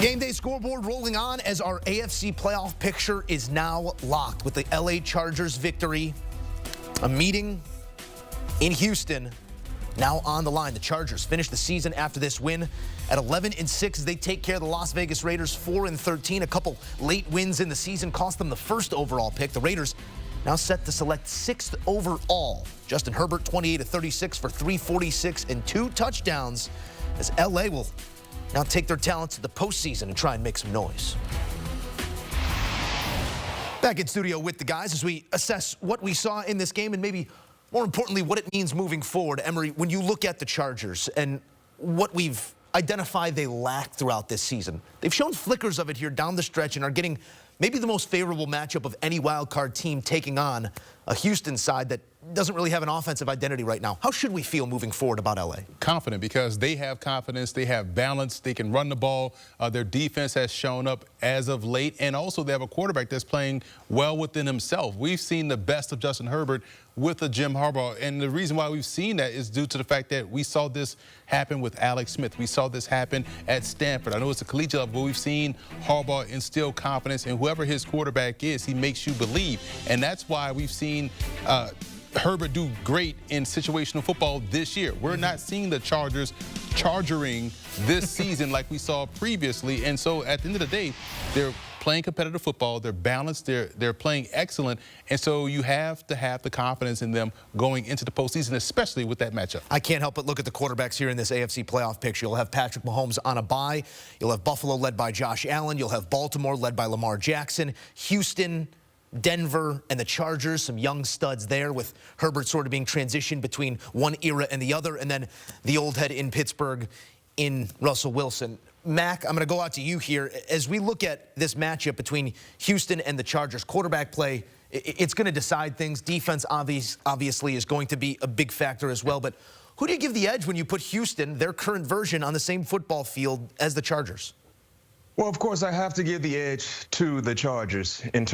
Game day scoreboard rolling on as our AFC playoff picture is now locked with the LA Chargers victory. A meeting in Houston now on the line. The Chargers finish the season after this win at 11-6 as they take care of the Las Vegas Raiders 4-13. A couple late wins in the season cost them the first overall pick. The Raiders now set to select 6th overall. Justin Herbert 28-36 for 346 and 2 touchdowns as LA will now take their talents to the postseason and try and make some noise. Back in studio with the guys as we assess what we saw in this game and maybe more importantly what it means moving forward. Emery, when you look at the Chargers and what we've identified they lacked throughout this season, they've shown flickers of it here down the stretch and are getting maybe the most favorable matchup of any wild card team taking on a Houston side that doesn't really have an offensive identity right now. How should we feel moving forward about LA? Confident, because they have confidence, they have balance, they can run the ball. Their defense has shown up as of late, and also they have a quarterback that's playing well within himself. We've seen the best of Justin Herbert with a Jim Harbaugh, and the reason why we've seen that is due to the fact that we saw this happen with Alex Smith. We saw this happen at Stanford. I know it's a collegiate level, but we've seen Harbaugh instill confidence, and whoever his quarterback is, he makes you believe. And that's why we've seen Herbert do great in situational football this year. We're not seeing the Chargers chargering this season like we saw previously. And so at the end of the day, they're playing competitive football. They're balanced. They're playing excellent. And so you have to have the confidence in them going into the postseason, especially with that matchup. I can't help but look at the quarterbacks here in this AFC playoff picture. You'll have Patrick Mahomes on a bye. You'll have Buffalo led by Josh Allen. You'll have Baltimore led by Lamar Jackson. Houston, Denver, and the Chargers, some young studs there with Herbert sort of being transitioned between one era and the other, and then the old head in Pittsburgh in Russell Wilson. Mac, I'm going to go out to you here. As we look at this matchup between Houston and the Chargers, quarterback play, it's going to decide things. Defense obviously is going to be a big factor as well, but who do you give the edge when you put Houston, their current version, on the same football field as the Chargers? Well, of course, I have to give the edge to the Chargers in